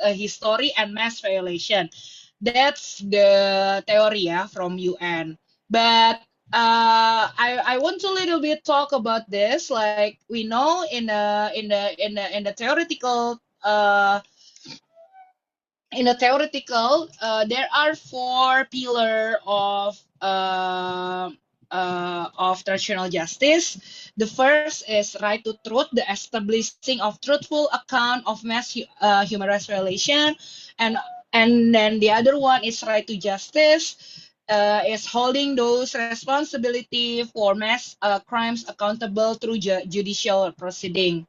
a history and mass violation. That's the theory, yeah, from UN. But I want to little bit talk about this. Like we know in the theoretical there are four pillars of traditional justice. The first is right to truth, the establishing of truthful account of mass human rights violation, and then the other one is right to justice, is holding those responsibility for mass crimes accountable through judicial proceeding,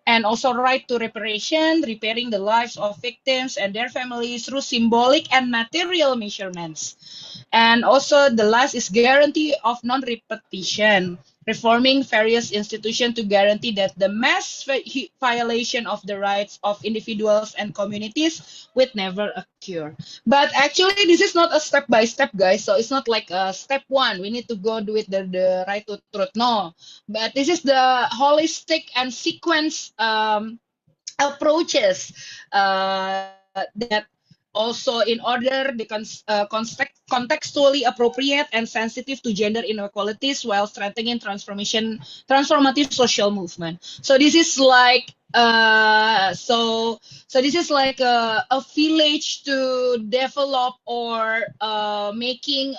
and also right to reparation, repairing the lives of victims and their families through symbolic and material measurements. And also the last is guarantee of non-repetition, reforming various institutions to guarantee that the mass violation of the rights of individuals and communities would never occur. But actually, this is not a step-by-step, guys. So it's not like step one, we need to go with the right to truth. No, but this is the holistic and sequence approaches that also in order the contextually appropriate and sensitive to gender inequalities while strengthening transformative social movement. So this is like this is like a village to develop or making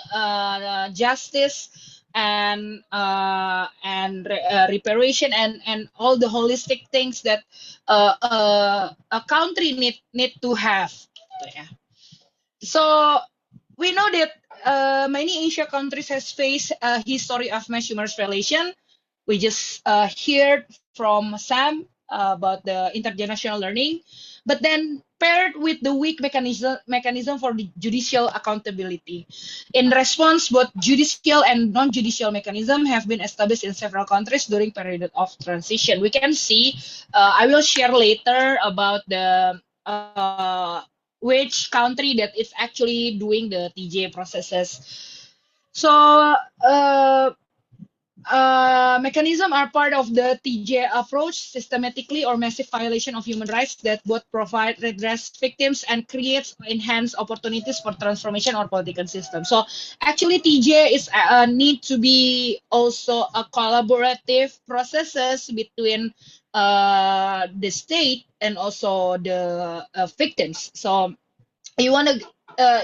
justice and reparation and all the holistic things that a country need to have. So we know that many Asia countries has faced a history of mass human rights violation. We just heard from Sam about the intergenerational learning, but then paired with the weak mechanism for the judicial accountability. In response, both judicial and non-judicial mechanism have been established in several countries during period of transition. We can see, I will share later about the which country that is actually doing the TJ processes. So mechanism are part of the TJ approach, systematically or massive violation of human rights that both provide redress victims and creates enhanced opportunities for transformation or political system. So actually TJ is need to be also a collaborative processes between the state and also the victims. So you want to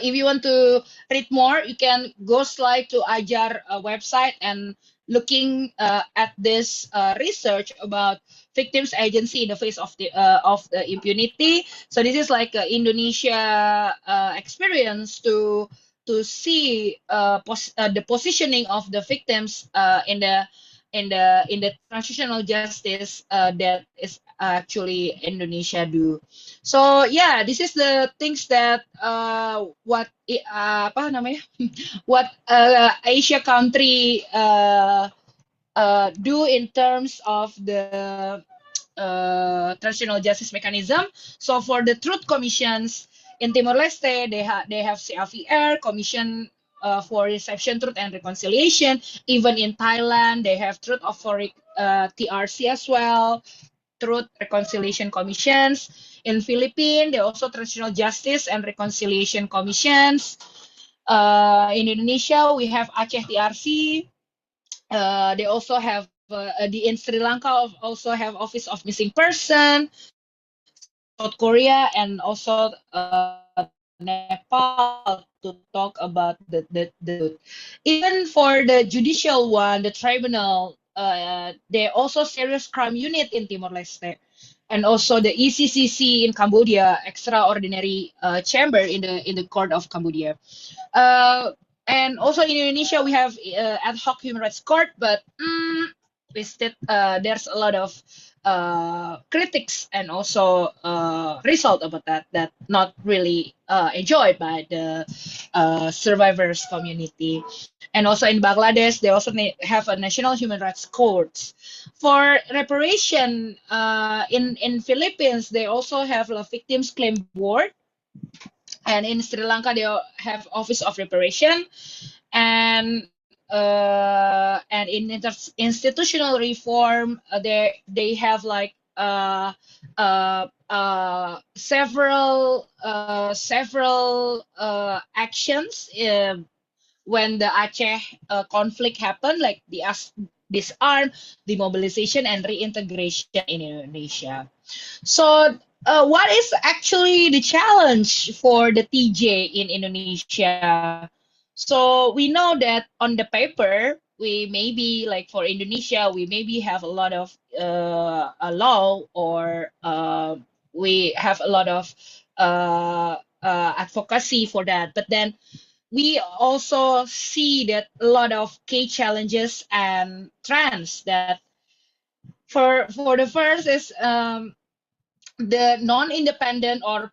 if you want to read more, you can go slide to Ajar website and looking at this research about victims agency in the face of the impunity. So this is like Indonesia experience to see the positioning of the victims in the transitional justice that is actually Indonesia do. So yeah, this is the things that apa namanya what Asia country do in terms of the transitional justice mechanism. So for the truth commissions in Timor-Leste, they have CLVR, Commission for Reception, Truth and Reconciliation. Even in Thailand, they have Truth for TRC as well, Truth Reconciliation Commissions. In Philippines, they also Transitional Justice and Reconciliation Commissions. In Indonesia, we have Aceh TRC. They also have in Sri Lanka also have Office of Missing Person, South Korea, and also Nepal to talk about the even for the judicial one, the tribunal, they also serious crime unit in Timor-Leste, and also the ECCC in Cambodia, extraordinary chamber in the court of Cambodia. And also in Indonesia, we have ad hoc human rights court, but there's a lot of critics and also result about that not really enjoyed by the survivors community. And also in Bangladesh, they also have a national human rights court. For reparation, in Philippines, they also have a victims claim board. And in Sri Lanka, they have Office of Reparation, and in institutional reform, they have like several actions when the Aceh conflict happened, like the disarm, demobilization, and reintegration in Indonesia. So, what is actually the challenge for the TJ in Indonesia? So we know that on the paper, we maybe like for Indonesia, we maybe have a lot of a law, or we have a lot of advocacy for that. But then we also see that a lot of key challenges and trends that for the first is the non-independent or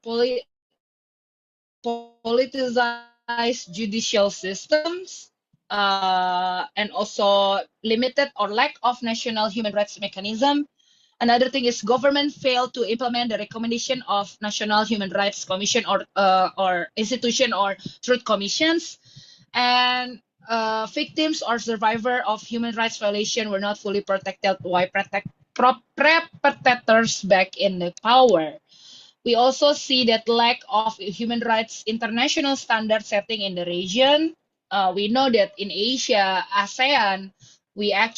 politicized judicial systems, and also limited or lack of national human rights mechanism. Another thing is government failed to implement the recommendation of National Human Rights Commission, or institution, or truth commissions, and victims or survivor of human rights violation were not fully protected while perpetrators back in the power. We also see that lack of human rights international standard setting in the region. We know that in Asia, ASEAN, we have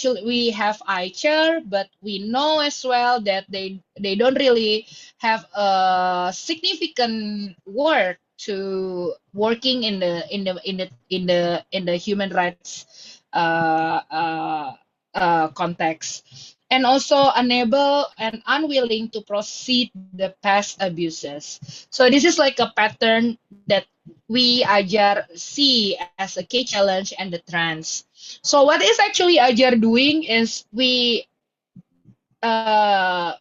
ICHR, but we know as well that they don't really have a significant work to working in the human rights uh, uh, context, and also unable and unwilling to proceed the past abuses. So this is like a pattern that we Ajar see as a key challenge and the trends. So what is actually Ajar doing is we have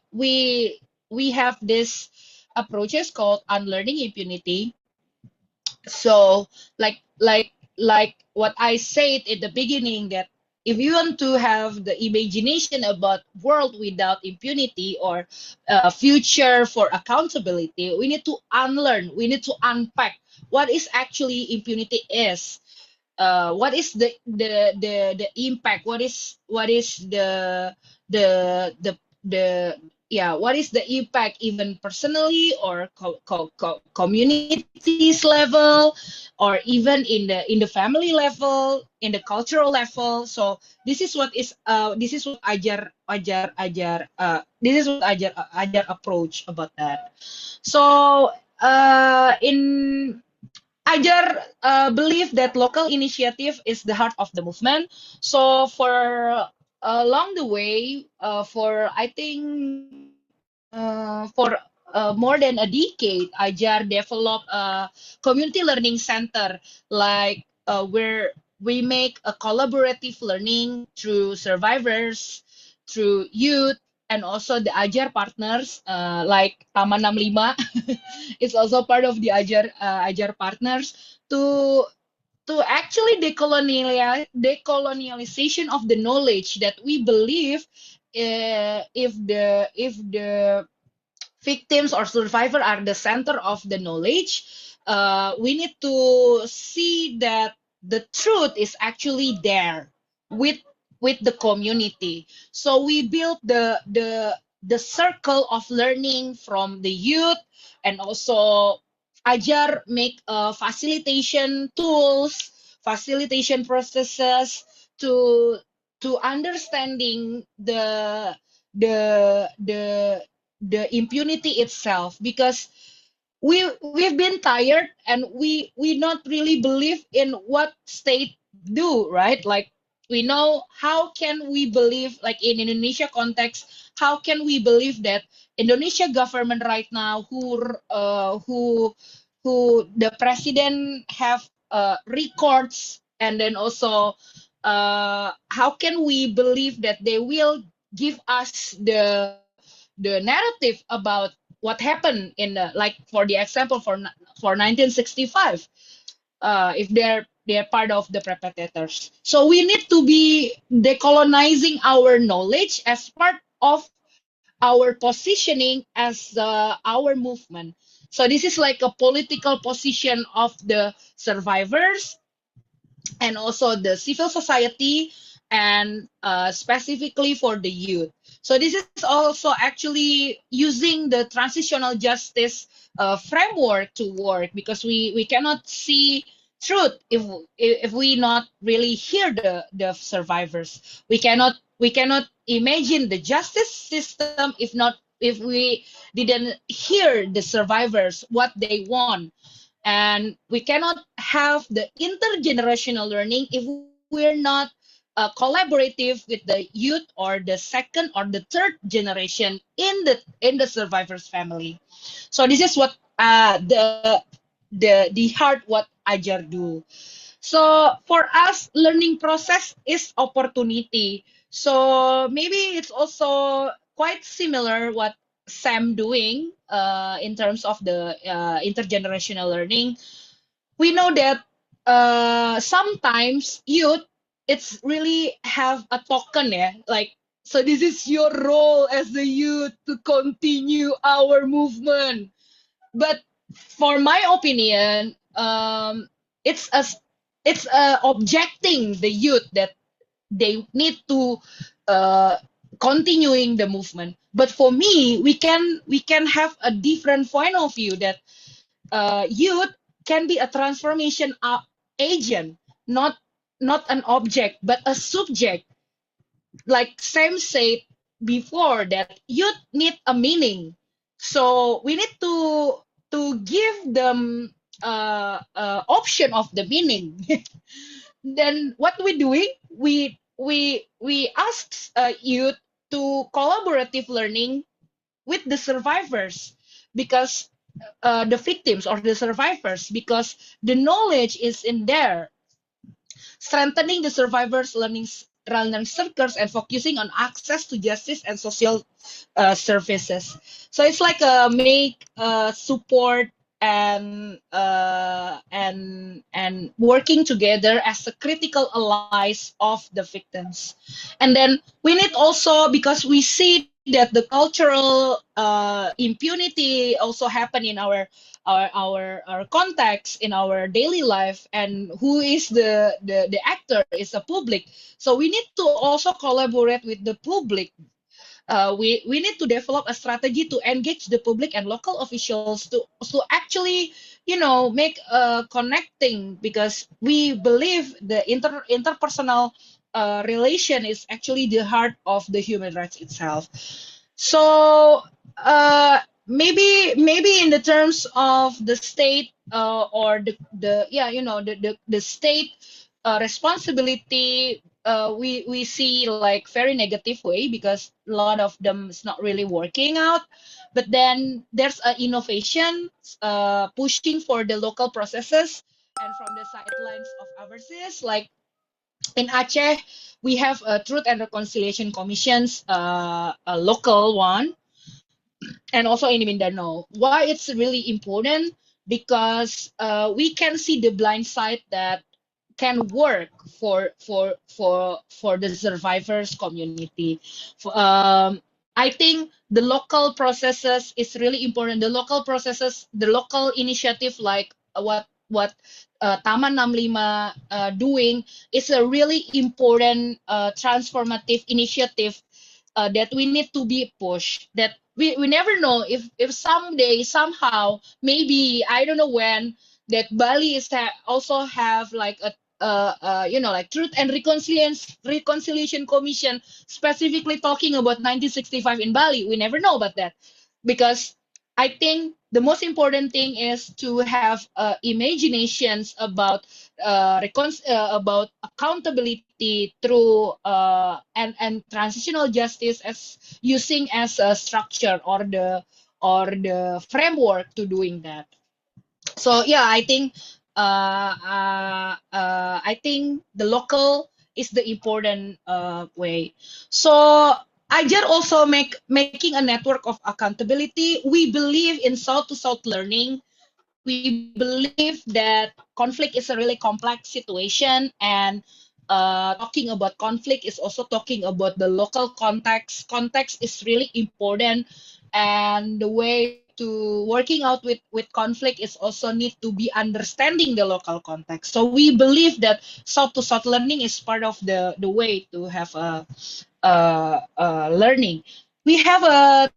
this approaches called unlearning impunity. So like what I said at the beginning, that if you want to have the imagination about world without impunity, or future for accountability, we need to unlearn, we need to unpack what is actually impunity is. What is the impact, what is the yeah, what is the impact, even personally, or communities level, or even in the family level, in the cultural level. So this is what Ajar approach about that. So in Ajar believe that local initiative is the heart of the movement. So for along the way, for I think for more than a decade, Ajar developed a community learning center, like where we make a collaborative learning through survivors, through youth, and also the Ajar partners, like Taman 65 is also part of the Ajar partners, to actually decolonialization of the knowledge, that we believe if the victims or survivor are the center of the knowledge, we need to see that the truth is actually there with the community. So we build the circle of learning from the youth, and also Ajar make facilitation tools, facilitation processes, to understanding the the impunity itself, because we've been tired, and we not really believe in what state do, right? Like, we know, how can we believe, like in Indonesia context, how can we believe that Indonesia government right now, who the president have records, and then also how can we believe that they will give us the narrative about what happened in the, like, for the example, for 1965, if they're part of the perpetrators. So we need to be decolonizing our knowledge as part of our positioning as our movement. So this is like a political position of the survivors, and also the civil society, and specifically for the youth. So this is also actually using the transitional justice framework to work, because we cannot see truth if we not really hear the survivors. We cannot imagine the justice system if we didn't hear the survivors what they want. And we cannot have the intergenerational learning if we're not collaborative with the youth or the second or the third generation in the survivors family. So this is what the heart what Ajar do. So for us, learning process is opportunity. So maybe it's also quite similar what Sam doing in terms of the intergenerational learning. We know that sometimes youth it's really have a token, yeah, like, so this is your role as the youth to continue our movement. But for my opinion, it's a it's objecting the youth that they need to uh, continuing the movement. But for me, we can have a different point of view that youth can be a transformation agent, not an object but a subject. Like Sam said before, that youth need a meaning, so we need to give them option of the meaning. Then what we doing, we ask youth to collaborative learning with the survivors, because the victims or the survivors, because the knowledge is in there, strengthening the survivors learning circles and focusing on access to justice and social services. So it's like a make support and working together as a critical allies of the victims. And then we need also, because we see that the cultural impunity also happen in our context in our daily life, and who is the actor is a public. So we need to also collaborate with the public. We need to develop a strategy to engage the public and local officials to actually make connecting, because we believe the interpersonal relation is actually the heart of the human rights itself. So maybe in the terms of the state or the yeah the state responsibility, we see like very negative way, because a lot of them is not really working out. But then there's a innovation pushing for the local processes, and from the sidelines of overseas, like in Aceh, we have a Truth and Reconciliation Commissions, a local one, and also in Mindanao. Why it's really important? Because we can see the blind side that can work for the survivors community. I think the local processes is really important. The local processes, the local initiative, like what Taman 65 doing, is a really important transformative initiative that we need to be pushed. That we never know if someday somehow, maybe I don't know when, that Bali is also have like a like Truth and Reconciliation Commission specifically talking about 1965 in Bali. We never know about that, because I think the most important thing is to have imaginations about accountability through and transitional justice as using as a structure or the framework to doing that. So yeah, I think the local is the important way. So Ajar also making a network of accountability. We believe in south to south learning. We believe that conflict is a really complex situation, and talking about conflict is also talking about the local context. Context is really important, and the way to working out with conflict is also need to be understanding the local context. So we believe that South to South learning is part of the way to have a learning. We have a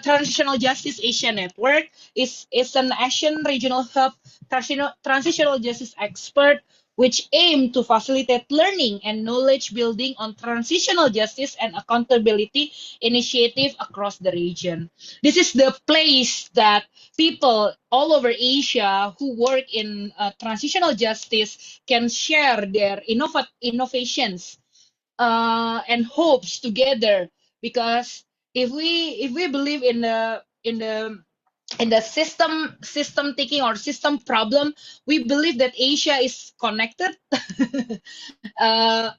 Transitional Justice Asia Network is an Asian regional hub transitional justice expert which aim to facilitate learning and knowledge building on transitional justice and accountability initiative across the region. This is the place that people all over Asia who work in transitional justice can share their innovations and hopes together, because if we believe in the system thinking or system problem, we believe that Asia is connected. uh,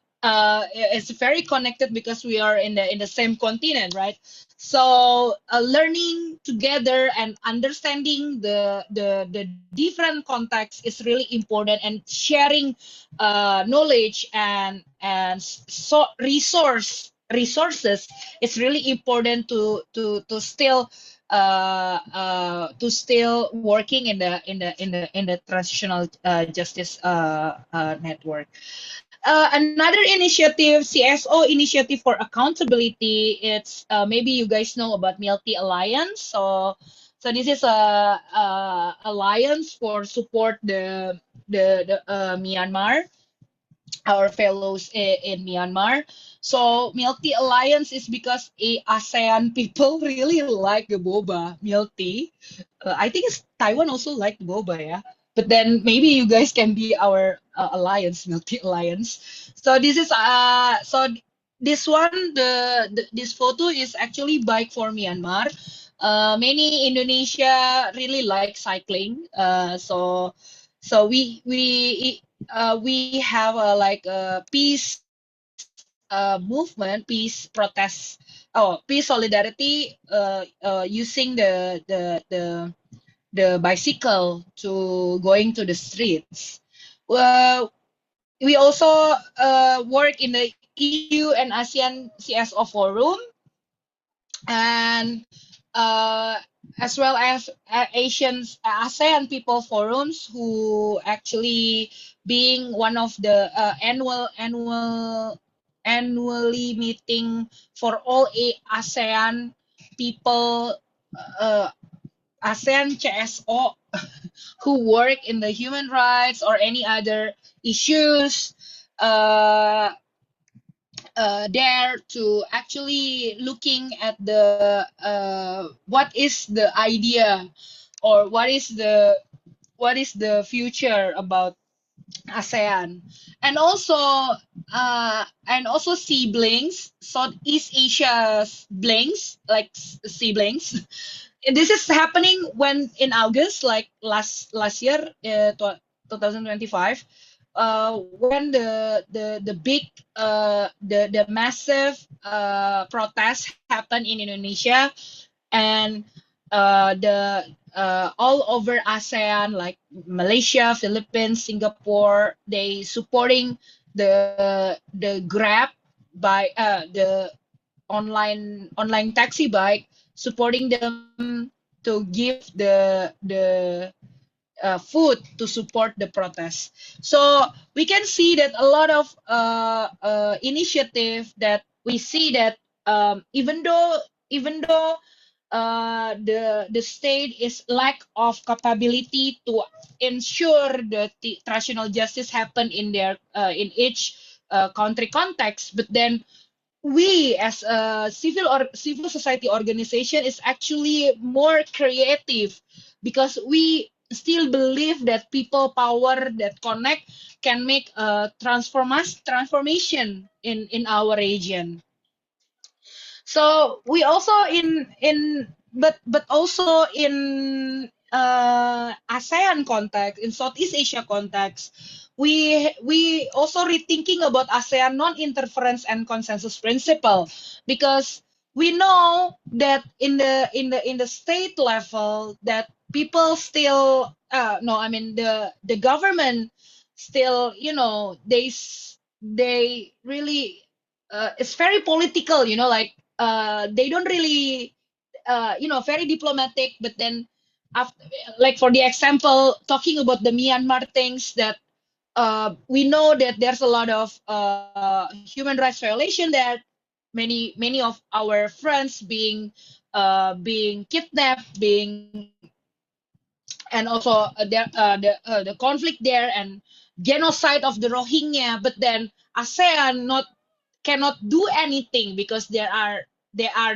it's very connected because we are in the same continent, right? So learning together and understanding the different contexts is really important, and sharing knowledge and resources is really important to still working in the transitional justice network. Another initiative, CSO initiative for accountability. It's maybe you guys know about Milti Alliance. So this is a alliance for support the Myanmar, our fellows in Myanmar. So milk tea alliance is because ASEAN people really like the boba milk tea. I think it's Taiwan also like the boba, yeah. But then maybe you guys can be our alliance, milk tea alliance. So this one, this photo is actually bike for Myanmar. Many Indonesia really like cycling. So we have like a peace movement, peace protest, peace solidarity, using the bicycle to going to the streets. Uh, we also work in the EU and ASEAN CSO forum, and uh, as well as ASEAN people forums, who actually being one of the annually meeting for all ASEAN people, uh, ASEAN CSO who work in the human rights or any other issues. There to actually looking at what is the idea, or what is the future about ASEAN, and also siblings, Southeast Asia's blinks, like siblings. This is happening when in August, like last year, 2025, when the big the massive protest happened in Indonesia, and the all over ASEAN, like Malaysia, Philippines, Singapore, they supporting the Grab by the online taxi bike, supporting them to give the food to support the protest. So we can see that a lot of initiative that we see that, even though the state is lack of capability to ensure that the transitional justice happen in each country context, but then we as a civil society organization is actually more creative, because we still believe that people power that connect can make a transformation in our region. So we also in but also in ASEAN context, in Southeast Asia context, we also rethinking about ASEAN non-interference and consensus principle, because we know that in the state level, that people still no, I mean the government still, they really, it's very political, like they don't really, very diplomatic, but then after, like for the example, talking about the Myanmar things, that we know that there's a lot of human rights violation there. Many of our friends being kidnapped, and also the conflict there and genocide of the Rohingya. But then ASEAN not cannot do anything because there are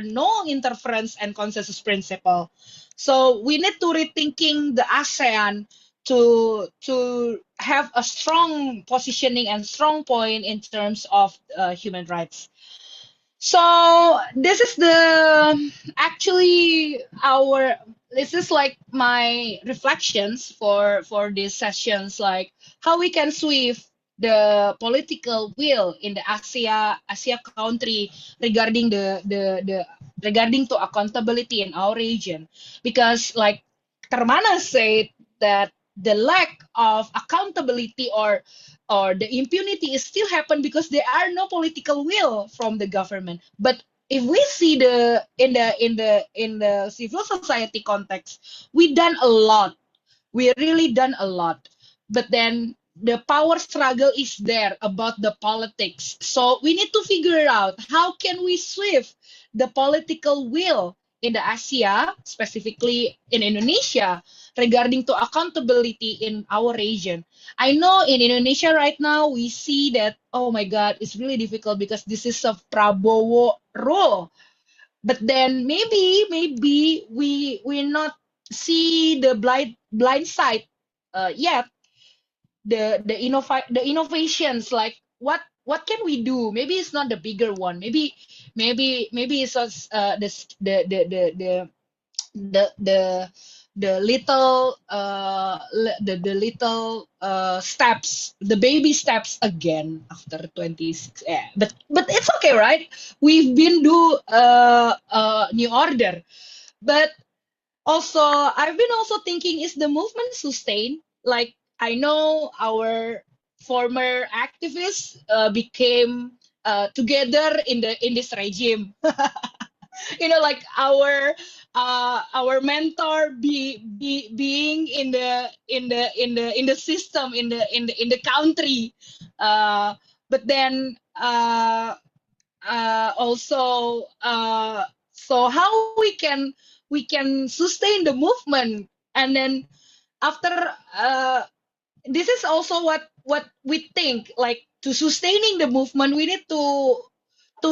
no interference and consensus principle. So we need to rethinking the ASEAN to have a strong positioning and strong point in terms of human rights. So this is the actually our this is like my reflections for these sessions, like how we can sweep the political will in the Asia country regarding the regarding to accountability in our region, because like Termana said that the lack of accountability or the impunity is still happen because there are no political will from the government. But if we see the in the civil society context, we done a lot. We really done a lot. But then the power struggle is there about the politics. So we need to figure out how can we swift the political will in the Asia, specifically in Indonesia, regarding to accountability in our region. I know in Indonesia right now we see that, oh my God, it's really difficult because this is a Prabowo role. But then maybe we not see the blind side yet. The innovations, like what can we do? Maybe it's not the bigger one. Maybe it's us, the the little the little steps, the baby steps again after 26. But it's okay, right? We've been do new order. But also I've been also thinking, is the movement sustained? Like, I know our former activists became together in this regime. Like our mentor being in the system, in the country. But then also so how we can sustain the movement. And then after this is also what we think, like to sustaining the movement, we need to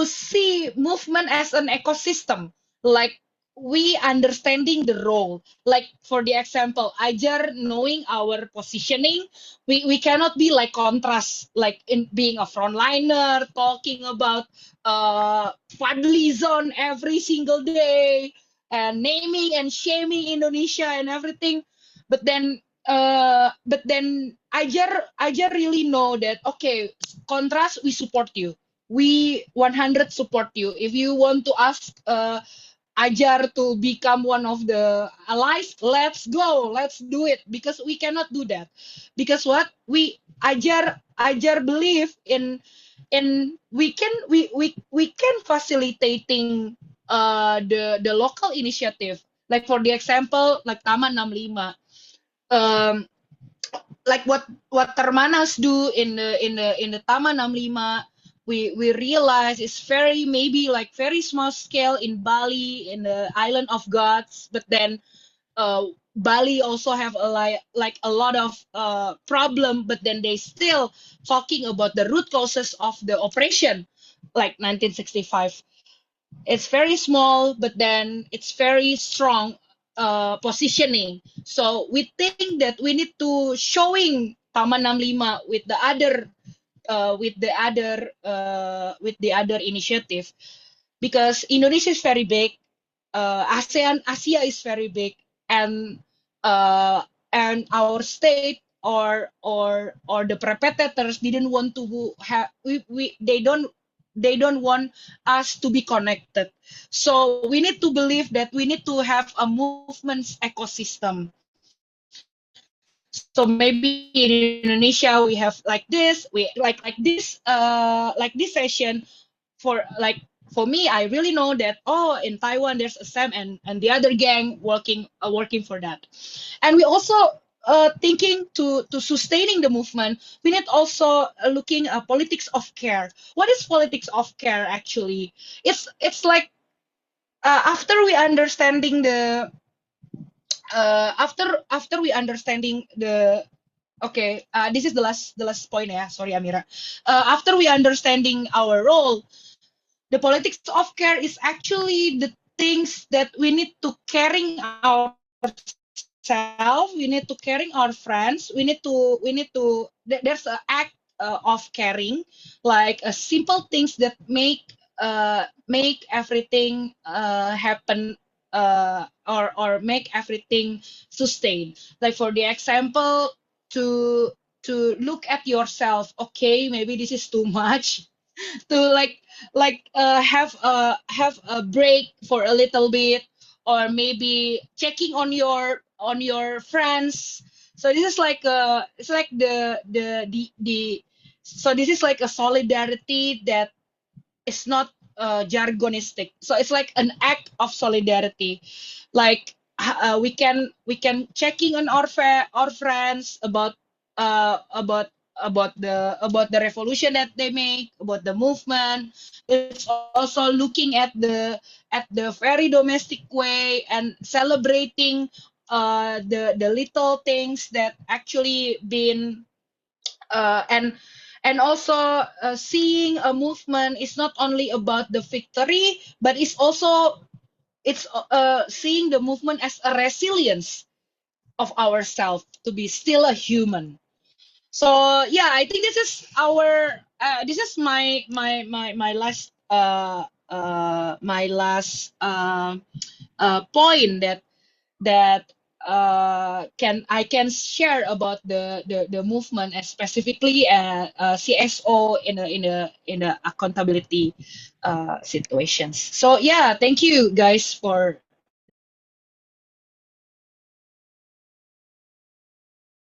see movement as an ecosystem, like we understanding the role. Like for the example, Ajar knowing our positioning, we cannot be like contrast, like in being a frontliner talking about Fadli zone every single day and naming and shaming Indonesia and everything. But then Ajar really know that, okay, contrast, we support you, we 100 support you. If you want to ask Ajar to become one of the allies, let's go, let's do it, because we cannot do that. Because what we Ajar believe in we can facilitating the local initiative. Like for the example, like Taman 65, um like what Termanas do in the Taman 65, we realize it's very, maybe like very small scale in Bali, in the island of gods. But then Bali also have like a lot of problem, but then they still talking about the root causes of the oppression, like 1965. It's very small, but then it's very strong positioning. So we think that we need to showing Taman 65 with the other initiative, because Indonesia is very big, Asia is very big, and our state or the perpetrators didn't want to have they don't want us to be connected. So we need to believe that we need to have a movements ecosystem. So maybe in Indonesia we have like this, we like this session for for me, I really know that, oh, in Taiwan there's a Sam and the other gang working for that. And we also thinking to sustaining the movement, we need also looking at politics of care. What is politics of care actually? It's like after we understanding the after we understanding the okay, this is the last point ya, sorry Amira. After we understanding our role, the politics of care is actually the things that we need to caring ourselves, we need to caring our friends, there's an act of caring, like simple things that make everything happen, or make everything sustain. Like for the example, to look at yourself, okay, maybe this is too much, to have a break for a little bit, or maybe checking on your friends. So this is like it's like the so this is like a solidarity that is not jargonistic, so it's like an act of solidarity. Like we can checking on our friends about the revolution that they make, about the movement. It's also looking at the very domestic way and celebrating the little things that actually been and also seeing a movement is not only about the victory, but it's seeing the movement as a resilience of ourselves to be still a human. So yeah, I think this is my last point that can I can share about the movement, and specifically CSO in a accountability situations. So yeah, thank you guys for